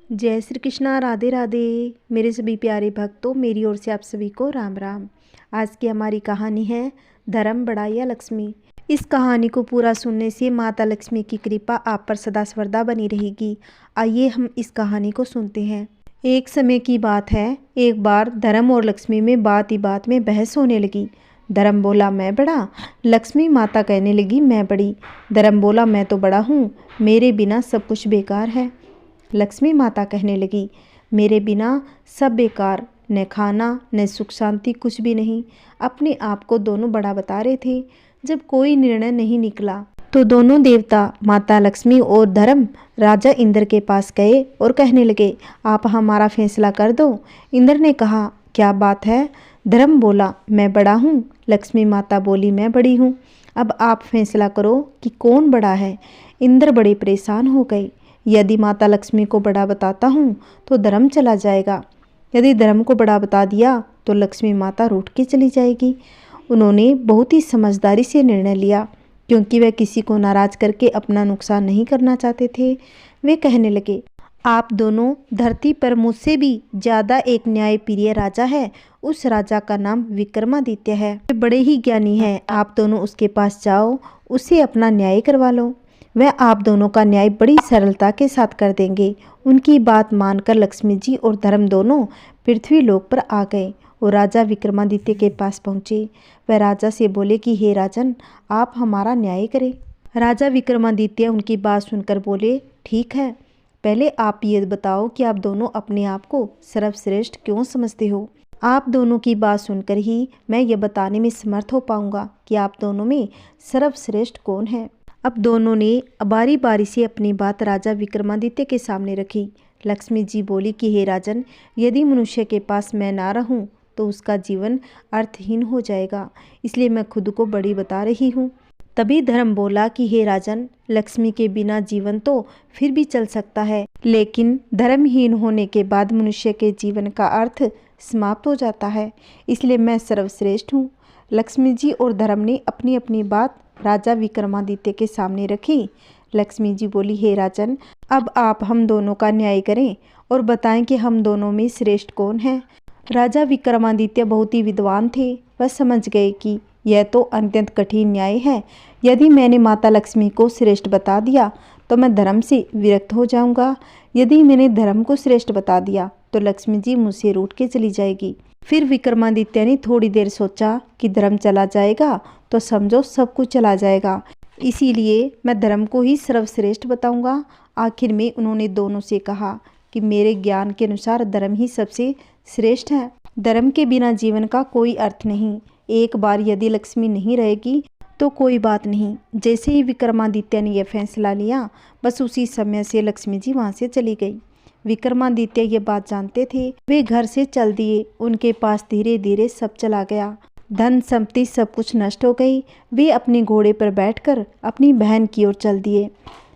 जय श्री कृष्णा। राधे राधे मेरे सभी प्यारे भक्तों, मेरी ओर से आप सभी को राम राम। आज की हमारी कहानी है धर्म बढ़ाया लक्ष्मी। इस कहानी को पूरा सुनने से माता लक्ष्मी की कृपा आप पर सदा सर्वदा बनी रहेगी। आइए हम इस कहानी को सुनते हैं। एक समय की बात है, एक बार धर्म और लक्ष्मी में बात ही बात में बहस होने लगी। धर्म बोला मैं बड़ा, लक्ष्मी माता कहने लगी मैं बड़ी। धर्म बोला मैं तो बड़ा हूँ, मेरे बिना सब कुछ बेकार है। लक्ष्मी माता कहने लगी मेरे बिना सब बेकार, न खाना न सुख शांति, कुछ भी नहीं। अपने आप को दोनों बड़ा बता रहे थे। जब कोई निर्णय नहीं निकला तो दोनों देवता माता लक्ष्मी और धर्म राजा इंद्र के पास गए और कहने लगे आप हमारा फैसला कर दो। इंद्र ने कहा क्या बात है? धर्म बोला मैं बड़ा हूँ, लक्ष्मी माता बोली मैं बड़ी हूँ। अब आप फैसला करो कि कौन बड़ा है। इंद्र बड़े परेशान हो गए। यदि माता लक्ष्मी को बड़ा बताता हूँ तो धर्म चला जाएगा, यदि धर्म को बड़ा बता दिया तो लक्ष्मी माता रूठ के चली जाएगी। उन्होंने बहुत ही समझदारी से निर्णय लिया, क्योंकि वह किसी को नाराज करके अपना नुकसान नहीं करना चाहते थे। वे कहने लगे आप दोनों धरती पर मुझसे भी ज़्यादा एक न्यायप्रिय राजा है। उस राजा का नाम विक्रमादित्य है। वे बड़े ही ज्ञानी हैं। आप दोनों उसके पास जाओ, उससे अपना न्याय करवा लो। वह आप दोनों का न्याय बड़ी सरलता के साथ कर देंगे। उनकी बात मानकर लक्ष्मी जी और धर्म दोनों पृथ्वी लोक पर आ गए और राजा विक्रमादित्य के पास पहुँचे। वह राजा से बोले कि हे राजन, आप हमारा न्याय करें। राजा विक्रमादित्य उनकी बात सुनकर बोले ठीक है, पहले आप ये बताओ कि आप दोनों अपने आप को सर्वश्रेष्ठ क्यों समझते हो। आप दोनों की बात सुनकर ही मैं ये बताने में समर्थ हो पाऊंगा कि आप दोनों में सर्वश्रेष्ठ कौन है। अब दोनों ने बारी बारी से अपनी बात राजा विक्रमादित्य के सामने रखी। लक्ष्मी जी बोली कि हे राजन, यदि मनुष्य के पास मैं ना रहूं तो उसका जीवन अर्थहीन हो जाएगा, इसलिए मैं खुद को बड़ी बता रही हूँ। तभी धर्म बोला कि हे राजन, लक्ष्मी के बिना जीवन तो फिर भी चल सकता है, लेकिन धर्महीन होने के बाद मनुष्य के जीवन का अर्थ समाप्त हो जाता है, इसलिए मैं सर्वश्रेष्ठ हूँ। लक्ष्मी जी और धर्म ने अपनी अपनी बात राजा विक्रमादित्य के सामने रखी। लक्ष्मी जी बोली हे राजन, अब आप हम दोनों का न्याय करें और बताएं कि हम दोनों में श्रेष्ठ कौन है। राजा विक्रमादित्य बहुत ही विद्वान थे। वह समझ गए कि यह तो अत्यंत कठिन न्याय है। यदि मैंने माता लक्ष्मी को श्रेष्ठ बता दिया तो मैं धर्म से विरक्त हो जाऊंगा। यदि मैंने धर्म को श्रेष्ठ बता दिया तो लक्ष्मी जी मुझसे रूठ के चली जाएगी। फिर विक्रमादित्य ने थोड़ी देर सोचा कि धर्म चला जाएगा तो समझो सब कुछ चला जाएगा, इसीलिए मैं धर्म को ही सर्वश्रेष्ठ बताऊंगा। आखिर में उन्होंने दोनों से कहा कि मेरे ज्ञान के अनुसार धर्म ही सबसे श्रेष्ठ है। धर्म के बिना जीवन का कोई अर्थ नहीं। एक बार यदि लक्ष्मी नहीं रहेगी तो कोई बात नहीं। जैसे ही विक्रमादित्य ने यह फैसला लिया, बस उसी समय से लक्ष्मी जी वहाँ से चली गई। विक्रमादित्य ये बात जानते थे। वे घर से चल दिए। उनके पास धीरे धीरे सब चला गया। धन संपत्ति सब कुछ नष्ट हो गई। वे अपने घोड़े पर बैठकर अपनी बहन की ओर चल दिए।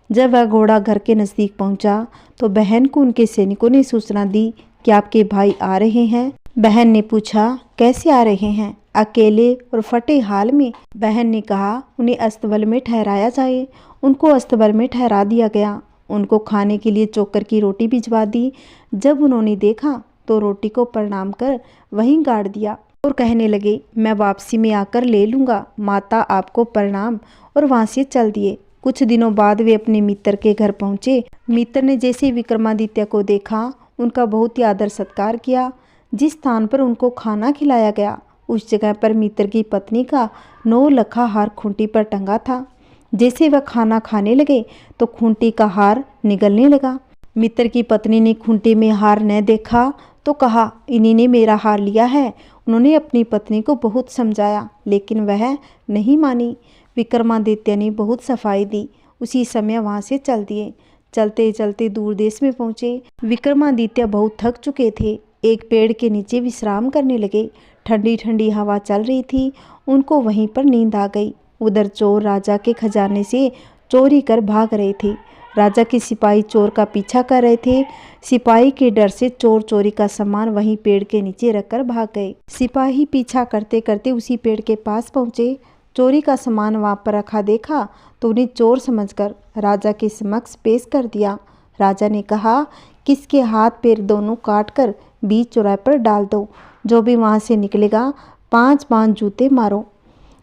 जब वह घोड़ा घर के नज़दीक पहुंचा तो बहन को उनके सैनिकों ने सूचना दी कि आपके भाई आ रहे हैं। बहन ने पूछा कैसे आ रहे हैं? अकेले और फटे हाल में। बहन ने कहा उन्हें अस्तबल में ठहराया जाए। उनको अस्तबल में ठहरा दिया गया। उनको खाने के लिए चोकर की रोटी भिजवा दी। जब उन्होंने देखा तो रोटी को प्रणाम कर वहीं गाड़ दिया और कहने लगे मैं वापसी में आकर ले लूँगा। माता आपको प्रणाम, और वहाँ से चल दिए। कुछ दिनों बाद वे अपने मित्र के घर पहुँचे। मित्र ने जैसे विक्रमादित्य को देखा, उनका बहुत ही आदर सत्कार किया। जिस स्थान पर उनको खाना खिलाया गया उस जगह पर मित्र की पत्नी का 9 लखा हार खूंटी पर टंगा था। जैसे वह खाना खाने लगे तो खूंटी का हार निगलने लगा। मित्र की पत्नी ने खूंटी में हार न देखा तो कहा इन्हीं ने मेरा हार लिया है। उन्होंने अपनी पत्नी को बहुत समझाया, लेकिन वह नहीं मानी। विक्रमादित्य ने बहुत सफाई दी। उसी समय वहाँ से चल दिए। चलते चलते दूर देश में पहुँचे। विक्रमादित्य बहुत थक चुके थे। एक पेड़ के नीचे विश्राम करने लगे। ठंडी ठंडी हवा चल रही थी। उनको वहीं पर नींद आ गई। उधर चोर राजा के खजाने से चोरी कर भाग रहे थे। राजा के सिपाही चोर का पीछा कर रहे थे। सिपाही के डर से चोर चोरी का सामान वहीं पेड़ के नीचे रखकर भाग गए। सिपाही पीछा करते करते उसी पेड़ के पास पहुँचे। चोरी का सामान वहाँ पर रखा देखा तो उन्हें चोर समझकर राजा के समक्ष पेश कर दिया। राजा ने कहा, किसके हाथ पैर दोनों काट कर बीच चौराहे पर डाल दो। जो भी वहाँ से निकलेगा 5-5 जूते मारो।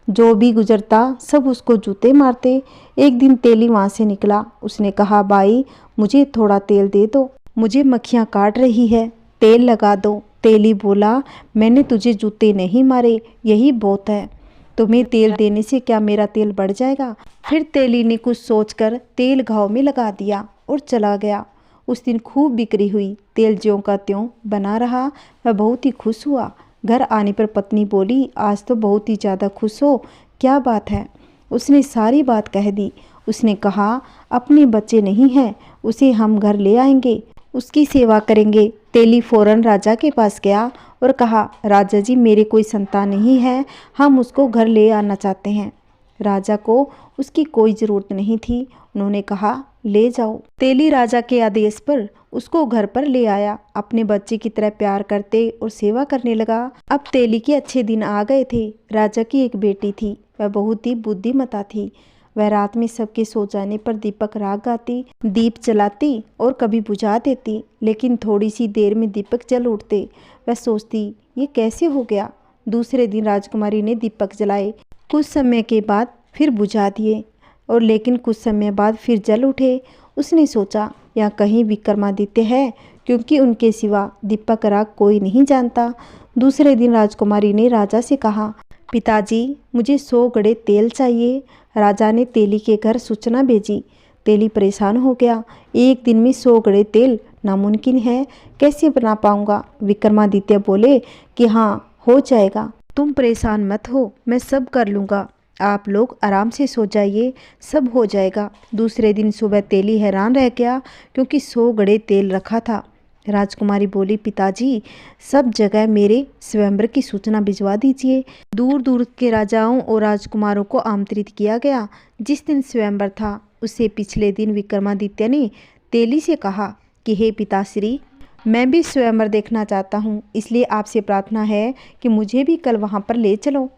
जो भी गुजरता सब उसको जूते मारते। एक दिन तेली वहाँ से निकला। उसने कहा, बाई मुझे थोड़ा तेल दे दो, मुझे मक्खियाँ काट रही है, तेल लगा दो। तेली बोला, मैंने तुझे जूते नहीं मारे, यही बहुत है। तुम्हें तेल देने से क्या मेरा तेल बढ़ जाएगा? फिर तेली ने कुछ सोचकर तेल घाव में लगा दिया और चला गया। उस दिन खूब बिक्री हुई। तेल ज्यों का त्यों बना रहा। वह बहुत ही खुश हुआ। घर आने पर पत्नी बोली, आज तो बहुत ही ज़्यादा खुश हो, क्या बात है? उसने सारी बात कह दी। उसने कहा, अपने बच्चे नहीं हैं, उसे हम घर ले आएंगे, उसकी सेवा करेंगे। तेली फौरन राजा के पास गया और कहा, राजा जी मेरे कोई संतान नहीं है, हम उसको घर ले आना चाहते हैं। राजा को उसकी कोई ज़रूरत नहीं थी। उन्होंने कहा, ले जाओ। तेली राजा के आदेश पर उसको घर पर ले आया। अपने बच्चे की तरह प्यार करते और सेवा करने लगा। अब तेली के अच्छे दिन आ गए थे। राजा की एक बेटी थी, वह बहुत ही बुद्धिमता थी। वह रात में सबके सो जाने पर दीपक राग गाती, दीप जलाती और कभी बुझा देती, लेकिन थोड़ी सी देर में दीपक जल उठते। वह सोचती, ये कैसे हो गया? दूसरे दिन राजकुमारी ने दीपक जलाए, कुछ समय के बाद फिर बुझा दिए और लेकिन कुछ समय बाद फिर जल उठे। उसने सोचा, यहाँ कहीं विक्रमादित्य है, क्योंकि उनके सिवा दीपक राग कोई नहीं जानता। दूसरे दिन राजकुमारी ने राजा से कहा, पिताजी मुझे 100 गड़े तेल चाहिए। राजा ने तेली के घर सूचना भेजी। तेली परेशान हो गया। एक दिन में 100 गड़े तेल नामुमकिन है, कैसे बना पाऊंगा? विक्रमादित्य बोले कि हाँ हो जाएगा, तुम परेशान मत हो, मैं सब कर लूँगा, आप लोग आराम से सो जाइए, सब हो जाएगा। दूसरे दिन सुबह तेली हैरान रह गया, क्योंकि 100 गड़े तेल रखा था। राजकुमारी बोली, पिताजी सब जगह मेरे स्वयंवर की सूचना भिजवा दीजिए। दूर दूर के राजाओं और राजकुमारों को आमंत्रित किया गया। जिस दिन स्वयंवर था उससे पिछले दिन विक्रमादित्य ने तेली से कहा कि हे पिताश्री, मैं भी स्वयंवर देखना चाहता हूँ, इसलिए आपसे प्रार्थना है कि मुझे भी कल वहाँ पर ले चलो।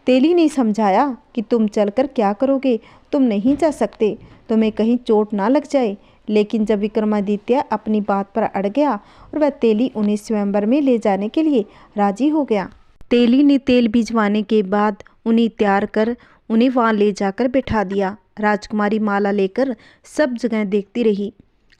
तेली ने समझाया कि तुम चलकर क्या करोगे, तुम नहीं जा सकते, तुम्हें कहीं चोट ना लग जाए। लेकिन जब विक्रमादित्य अपनी बात पर अड़ गया और वह तेली उन्हें स्वयंवर में ले जाने के लिए राजी हो गया। तेली ने तेल भिजवाने के बाद उन्हें तैयार कर उन्हें वहाँ ले जाकर बैठा दिया। राजकुमारी माला लेकर सब जगह देखती रही।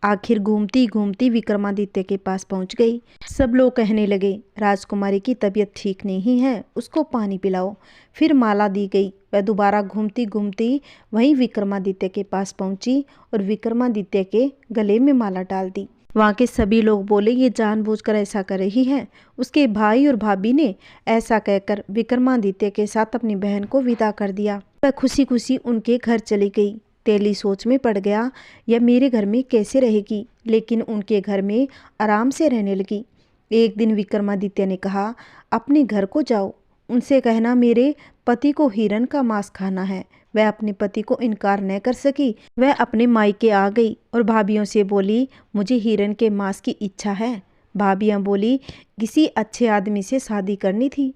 आखिर घूमती घूमती विक्रमादित्य के पास पहुंच गई। सब लोग कहने लगे, राजकुमारी की तबीयत ठीक नहीं है, उसको पानी पिलाओ। फिर माला दी गई। वह दोबारा घूमती घूमती वहीं विक्रमादित्य के पास पहुंची और विक्रमादित्य के गले में माला डाल दी। वहाँ के सभी लोग बोले, ये जानबूझकर ऐसा कर रही है। उसके भाई और भाभी ने ऐसा कहकर विक्रमादित्य के साथ अपनी बहन को विदा कर दिया। वह खुशी खुशी उनके घर चली गई। तेली सोच में पड़ गया, यह मेरे घर में कैसे रहेगी, लेकिन उनके घर में आराम से रहने लगी। एक दिन विक्रमादित्य ने कहा, अपने घर को जाओ, उनसे कहना मेरे पति को हिरण का मांस खाना है। वह अपने पति को इनकार न कर सकी। वह अपने मायके आ गई और भाभियों से बोली, मुझे हिरण के मांस की इच्छा है। भाभियाँ बोली, किसी अच्छे आदमी से शादी करनी थी।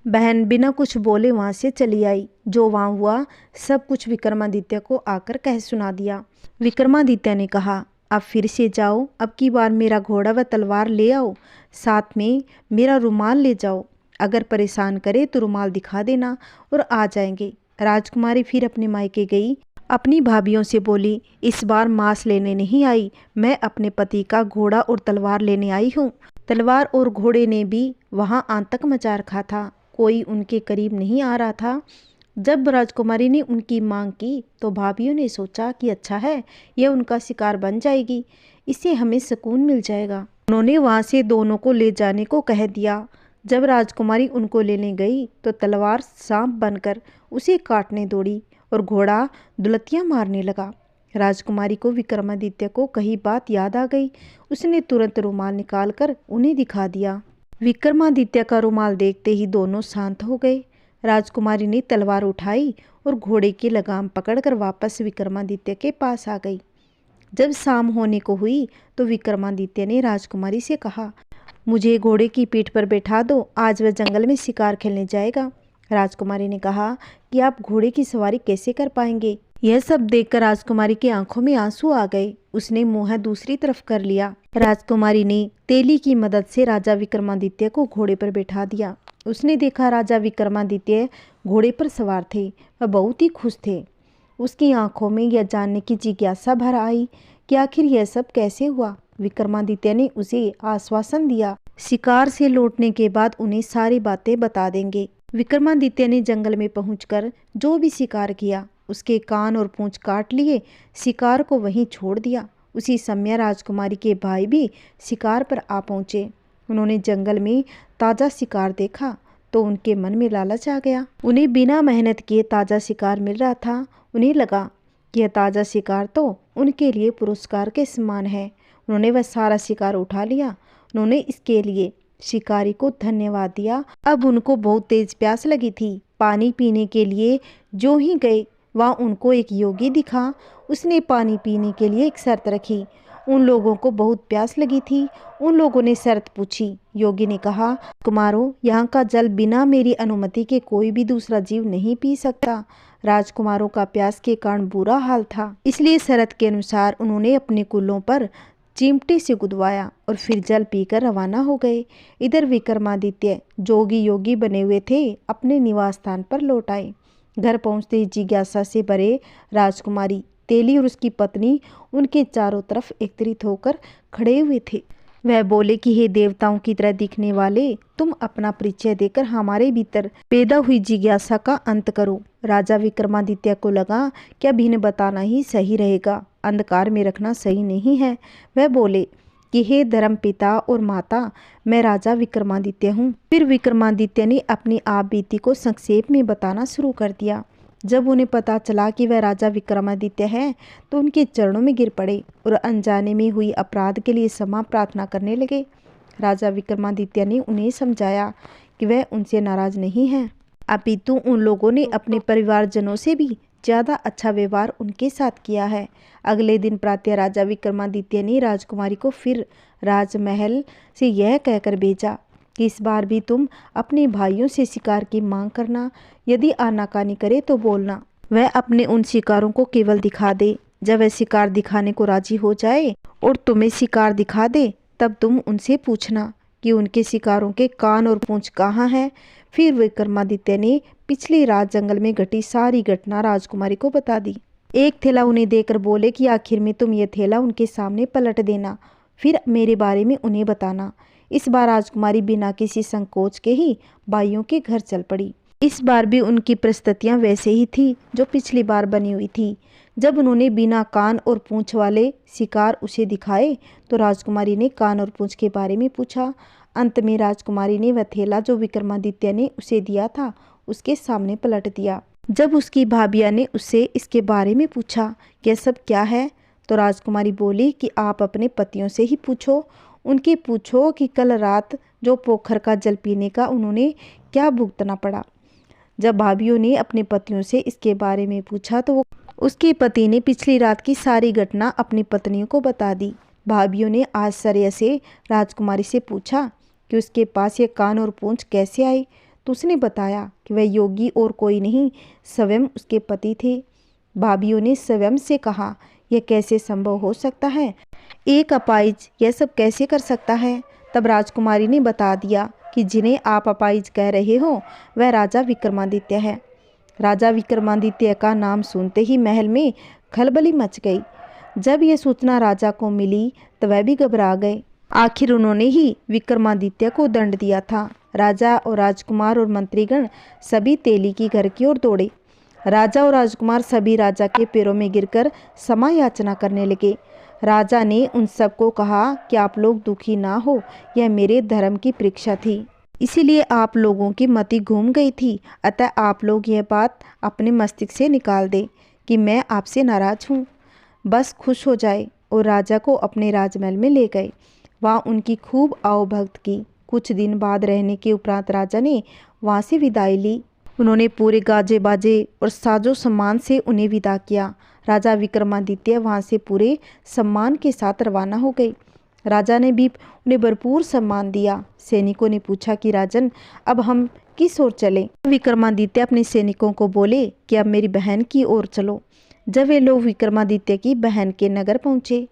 बहन बिना कुछ बोले वहाँ से चली आई। जो वहाँ हुआ सब कुछ विक्रमादित्य को आकर कह सुना दिया। विक्रमादित्य ने कहा, अब फिर से जाओ, अब की बार मेरा घोड़ा व तलवार ले आओ, साथ में मेरा रुमाल ले जाओ, अगर परेशान करे तो रुमाल दिखा देना और आ जाएंगे। राजकुमारी फिर अपने मायके गई। अपनी भाभियों से बोली, इस बार मांस लेने नहीं आई, मैं अपने पति का घोड़ा और तलवार लेने आई हूँ। तलवार और घोड़े ने भी वहाँ आतंक मचा रखा था, कोई उनके करीब नहीं आ रहा था। जब राजकुमारी ने उनकी मांग की तो भाभियों ने सोचा कि अच्छा है, यह उनका शिकार बन जाएगी, इससे हमें सुकून मिल जाएगा। उन्होंने वहाँ से दोनों को ले जाने को कह दिया। जब राजकुमारी उनको लेने गई तो तलवार सांप बनकर उसे काटने दौड़ी और घोड़ा दुलतियाँ मारने लगा। राजकुमारी को विक्रमादित्य को कही बात याद आ गई। उसने तुरंत रुमाल निकालकर उन्हें दिखा दिया। विक्रमादित्य का रुमाल देखते ही दोनों शांत हो गए। राजकुमारी ने तलवार उठाई और घोड़े की लगाम पकड़कर वापस विक्रमादित्य के पास आ गई। जब शाम होने को हुई तो विक्रमादित्य ने राजकुमारी से कहा, मुझे घोड़े की पीठ पर बैठा दो, आज वह जंगल में शिकार खेलने जाएगा। राजकुमारी ने कहा कि आप घोड़े की सवारी कैसे कर पाएंगे, यह सब देखकर राजकुमारी की आंखों में आंसू आ गए। उसने मुंह दूसरी तरफ कर लिया। राजकुमारी ने तेली की मदद से राजा विक्रमादित्य को घोड़े पर बैठा दिया। उसने देखा राजा विक्रमादित्य घोड़े पर सवार थे। वह बहुत ही खुश थे। उसकी आंखों में यह जानने की जिज्ञासा भर आई कि आखिर यह सब कैसे हुआ। विक्रमादित्य ने उसे आश्वासन दिया, शिकार से लौटने के बाद उन्हें सारी बातें बता देंगे। विक्रमादित्य ने जंगल में पहुंचकर जो भी शिकार किया उसके कान और पूंछ काट लिए, शिकार को वहीं छोड़ दिया। उसी समय राजकुमारी के भाई भी शिकार पर आ पहुंचे। उन्होंने जंगल में ताज़ा शिकार देखा तो उनके मन में लालच आ गया। उन्हें बिना मेहनत किए ताज़ा शिकार मिल रहा था। उन्हें लगा कि यह ताज़ा शिकार तो उनके लिए पुरस्कार के समान है। उन्होंने वह सारा शिकार उठा लिया। उन्होंने इसके लिए शिकारी को धन्यवाद दिया। अब उनको बहुत तेज प्यास लगी थी। पानी पीने के लिए जो ही गए वहाँ उनको एक योगी दिखा। उसने पानी पीने के लिए एक शर्त रखी। उन लोगों को बहुत प्यास लगी थी। उन लोगों ने शर्त पूछी। योगी ने कहा, कुमारों, यहाँ का जल बिना मेरी अनुमति के कोई भी दूसरा जीव नहीं पी सकता। राजकुमारों का प्यास के कारण बुरा हाल था, इसलिए शर्त के अनुसार उन्होंने अपने कुल्लों पर चिमटे से गुदवाया और फिर जल पीकर रवाना हो गए। इधर विक्रमादित्य जोगी योगी बने हुए थे अपने निवास स्थान पर लौट आए। घर पहुंचते ही जिज्ञासा से भरे राजकुमारी, तेली और उसकी पत्नी उनके चारों तरफ एकत्रित होकर खड़े हुए थे। वह बोले कि हे देवताओं की तरह दिखने वाले, तुम अपना परिचय देकर हमारे भीतर पैदा हुई जिज्ञासा का अंत करो। राजा विक्रमादित्य को लगा कि अब इन्हें बताना ही सही रहेगा, अंधकार में रखना सही नहीं है। वह बोले कि हे धर्म पिता और माता, मैं राजा विक्रमादित्य हूँ। फिर विक्रमादित्य ने अपनी आप बीती को संक्षेप में बताना शुरू कर दिया। जब उन्हें पता चला कि वह राजा विक्रमादित्य है तो उनके चरणों में गिर पड़े और अनजाने में हुई अपराध के लिए क्षमा प्रार्थना करने लगे। राजा विक्रमादित्य ने उन्हें समझाया कि वह उनसे नाराज नहीं है, अपितु उन लोगों ने अपने परिवारजनों से भी ज़्यादा अच्छा व्यवहार उनके साथ किया है। अगले दिन प्रातः राजा विक्रमादित्य ने राजकुमारी को फिर राजमहल से यह कहकर भेजा कि इस बार भी तुम अपने भाइयों से शिकार की मांग करना। यदि आनाकानी करे तो बोलना। वह अपने उन शिकारों को केवल दिखा दे। जब वह शिकार दिखाने को राजी हो जाए और तुम्हें शिकार दिखा दे, तब तुम उनसे पूछना कि उनके शिकारों के कान और पूंछ कहाँ हैं। फिर विक्रमादित्य ने पिछली रात जंगल में घटी सारी घटना राजकुमारी को बता दी। एक थैला उन्हें देकर बोले कि आखिर में तुम ये थैला उनके सामने पलट देना, फिर मेरे बारे में उन्हें बताना। इस बार राजकुमारी बिना किसी संकोच के ही भाइयों के घर चल पड़ी। इस बार भी उनकी परिस्थितियां वैसे ही थी जो पिछली बार बनी हुई थी। जब उन्होंने बिना कान और पूंछ वाले शिकार उसे दिखाए तो राजकुमारी ने कान और पूंछ के बारे में पूछा। अंत में राजकुमारी ने वह थैला जो विक्रमादित्य ने उसे दिया था उसके सामने पलट दिया। जब उसकी भाभिया ने उससे इसके बारे में पूछा यह सब क्या है, तो राजकुमारी बोली कि आप अपने पतियों से ही पूछो। उनके पूछो कि कल रात जो पोखर का जल पीने का उन्होंने क्या भुगतना पड़ा। जब भाभियों ने अपने पतियों से इसके बारे में पूछा तो उसके पति ने पिछली रात की सारी घटना अपनी पत्नियों को बता दी। भाभियों ने आश्चर्य से राजकुमारी से पूछा कि उसके पास ये कान और पूंछ कैसे आए, तो उसने बताया कि वह योगी और कोई नहीं, स्वयं उसके पति थे। भाभियों ने स्वयं से कहा, यह कैसे संभव हो सकता है, एक अपाहिज यह सब कैसे कर सकता है। तब राजकुमारी ने बता दिया कि जिन्हें आप अपाहिज कह रहे हो वह राजा विक्रमादित्य है। राजा विक्रमादित्य का नाम सुनते ही महल में खलबली मच गई। जब यह सूचना राजा को मिली तो वह भी घबरा गए। आखिर उन्होंने ही विक्रमादित्य को दंड दिया था। राजा और राजकुमार और मंत्रीगण सभी तेली की घर की ओर दौड़े। राजा और राजकुमार सभी राजा के पैरों में गिरकर क्षमा याचना करने लगे। राजा ने उन सबको कहा कि आप लोग दुखी ना हो, यह मेरे धर्म की परीक्षा थी, इसीलिए आप लोगों की मति घूम गई थी। अतः आप लोग यह बात अपने मस्तिष्क से निकाल दें कि मैं आपसे नाराज हूँ, बस खुश हो जाए। और राजा को अपने राजमहल में ले गए। वहाँ उनकी खूब आवभगत की। कुछ दिन बाद रहने के उपरांत राजा ने वहाँ से विदाई ली। उन्होंने पूरे गाजे बाजे और साजो सम्मान से उन्हें विदा किया। राजा विक्रमादित्य वहाँ से पूरे सम्मान के साथ रवाना हो गए। राजा ने भी उन्हें भरपूर सम्मान दिया। सैनिकों ने पूछा कि राजन, अब हम किस ओर चलें? विक्रमादित्य अपने सैनिकों को बोले कि अब मेरी बहन की ओर चलो। जब वे लोग विक्रमादित्य की बहन के नगर पहुँचे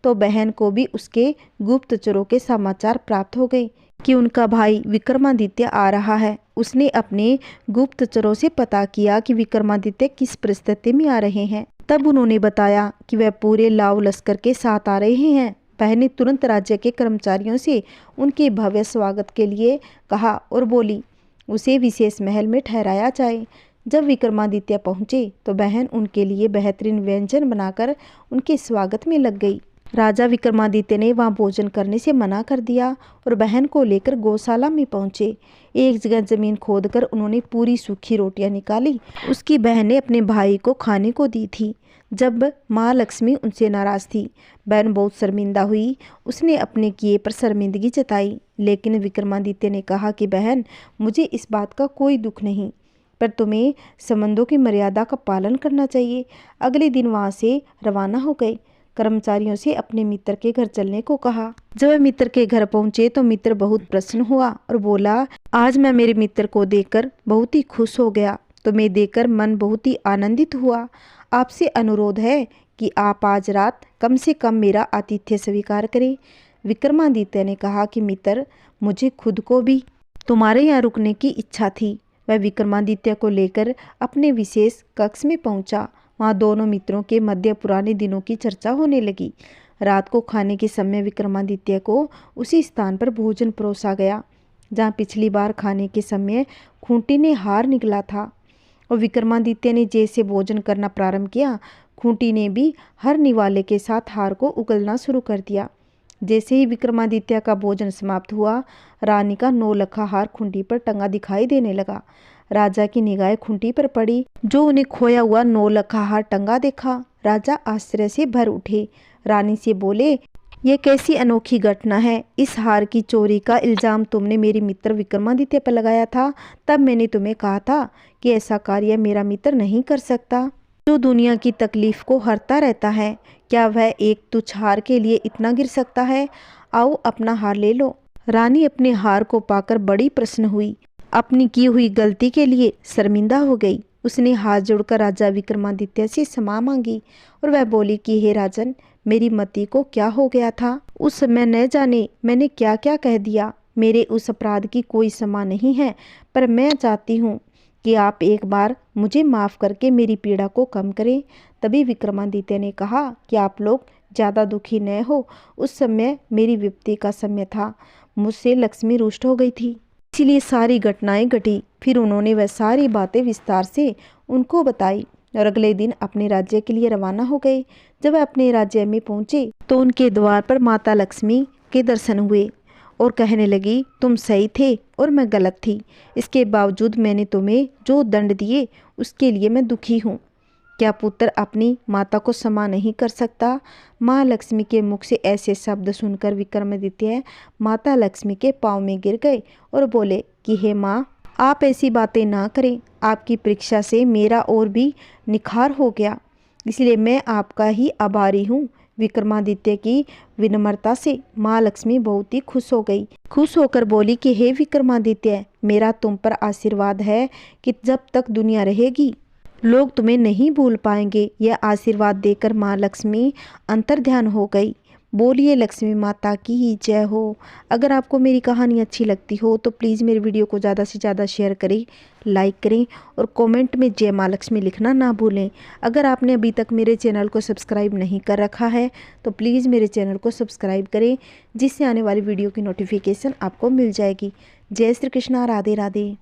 तो बहन को भी उसके गुप्तचरों के समाचार प्राप्त हो गए कि उनका भाई विक्रमादित्य आ रहा है। उसने अपने गुप्तचरों से पता किया कि विक्रमादित्य किस परिस्थिति में आ रहे हैं। तब उन्होंने बताया कि वह पूरे लाव लश्कर के साथ आ रहे हैं। बहन ने तुरंत राज्य के कर्मचारियों से उनके भव्य स्वागत के लिए कहा और बोली उसे विशेष महल में ठहराया जाए। जब विक्रमादित्य पहुंचे तो बहन उनके लिए बेहतरीन व्यंजन बनाकर उनके स्वागत में लग गई। राजा विक्रमादित्य ने वहां भोजन करने से मना कर दिया और बहन को लेकर गौशाला में पहुंचे। एक जगह जमीन खोदकर उन्होंने पूरी सूखी रोटियां निकाली। उसकी बहन ने अपने भाई को खाने को दी थी। जब माँ लक्ष्मी उनसे नाराज थी, बहन बहुत शर्मिंदा हुई। उसने अपने किए पर शर्मिंदगी जताई, लेकिन विक्रमादित्य ने कहा कि बहन, मुझे इस बात का कोई दुख नहीं, पर तुम्हें संबंधों की मर्यादा का पालन करना चाहिए। अगले दिन वहां से रवाना हो गए। कर्मचारियों से अपने मित्र के घर चलने को कहा। जब वह मित्र के घर पहुंचे तो मित्र बहुत प्रसन्न हुआ और बोला, आज मैं मेरे मित्र को देखकर बहुत ही खुश हो गया। तुम्हें देखकर मन बहुत ही आनंदित हुआ। आपसे अनुरोध है कि आप आज रात कम से कम मेरा आतिथ्य स्वीकार करें। विक्रमादित्य ने कहा कि मित्र, मुझे खुद को भी तुम्हारे यहाँ रुकने की इच्छा थी। वह विक्रमादित्य को लेकर अपने विशेष कक्ष में पहुंचा। वहाँ दोनों मित्रों के मध्य पुराने दिनों की चर्चा होने लगी। रात को खाने के समय विक्रमादित्य को उसी स्थान पर भोजन परोसा गया जहाँ पिछली बार खाने के समय खूंटी ने हार निकला था। और विक्रमादित्य ने जैसे भोजन करना प्रारंभ किया, खूंटी ने भी हर निवाले के साथ हार को उगलना शुरू कर दिया। जैसे ही विक्रमादित्य का भोजन समाप्त हुआ, रानी का 9 लखा हार खूंटी पर टंगा दिखाई देने लगा। राजा की निगाहें खूंटी पर पड़ी। जो उन्हें खोया हुआ 9 लखा हार टंगा देखा, राजा आश्चर्य से भर उठे। रानी से बोले, यह कैसी अनोखी घटना है। इस हार की चोरी का इल्जाम तुमने मेरे मित्र विक्रमादित्य पर लगाया था। तब मैंने तुम्हें कहा था कि ऐसा कार्य मेरा मित्र नहीं कर सकता, जो दुनिया की तकलीफ को हरता रहता है। क्या वह एक तुच्छ हार के लिए इतना गिर सकता है? आओ अपना हार ले लो। रानी अपने हार को पाकर बड़ी प्रसन्न हुई। अपनी की हुई गलती के लिए शर्मिंदा हो गई। उसने हाथ जोड़कर राजा विक्रमादित्य से क्षमा मांगी और वह बोली कि हे राजन, मेरी मति को क्या हो गया था। उस समय न जाने मैंने क्या क्या कह दिया। मेरे उस अपराध की कोई क्षमा नहीं है, पर मैं चाहती हूँ कि आप एक बार मुझे माफ़ करके मेरी पीड़ा को कम करें। तभी विक्रमादित्य ने कहा कि आप लोग ज़्यादा दुखी न हो। उस समय मेरी विपत्ति का समय था। मुझसे लक्ष्मी रुष्ट हो गई थी, इसीलिए सारी घटनाएं घटी। फिर उन्होंने वह सारी बातें विस्तार से उनको बताई और अगले दिन अपने राज्य के लिए रवाना हो गए। जब वह अपने राज्य में पहुंचे तो उनके द्वार पर माता लक्ष्मी के दर्शन हुए और कहने लगी, तुम सही थे और मैं गलत थी। इसके बावजूद मैंने तुम्हें जो दंड दिए उसके लिए मैं दुखी हूँ। क्या पुत्र अपनी माता को क्षमा नहीं कर सकता? माँ लक्ष्मी के मुख से ऐसे शब्द सुनकर विक्रमादित्य माता लक्ष्मी के पाँव में गिर गए और बोले कि हे माँ, आप ऐसी बातें ना करें। आपकी परीक्षा से मेरा और भी निखार हो गया, इसलिए मैं आपका ही आभारी हूँ। विक्रमादित्य की विनम्रता से माँ लक्ष्मी बहुत ही खुश हो गई। खुश होकर बोली कि हे विक्रमादित्य, मेरा तुम पर आशीर्वाद है कि जब तक दुनिया रहेगी लोग तुम्हें नहीं भूल पाएंगे। यह आशीर्वाद देकर माँ लक्ष्मी अंतर्ध्यान हो गई। बोलिए लक्ष्मी माता की ही जय हो। अगर आपको मेरी कहानी अच्छी लगती हो तो प्लीज़ मेरे वीडियो को ज़्यादा से ज़्यादा शेयर करें, लाइक करें और कमेंट में जय माँ लक्ष्मी लिखना ना भूलें। अगर आपने अभी तक मेरे चैनल को सब्सक्राइब नहीं कर रखा है तो प्लीज़ मेरे चैनल को सब्सक्राइब करें, जिससे आने वाली वीडियो की नोटिफिकेशन आपको मिल जाएगी। जय श्री कृष्णा, राधे राधे।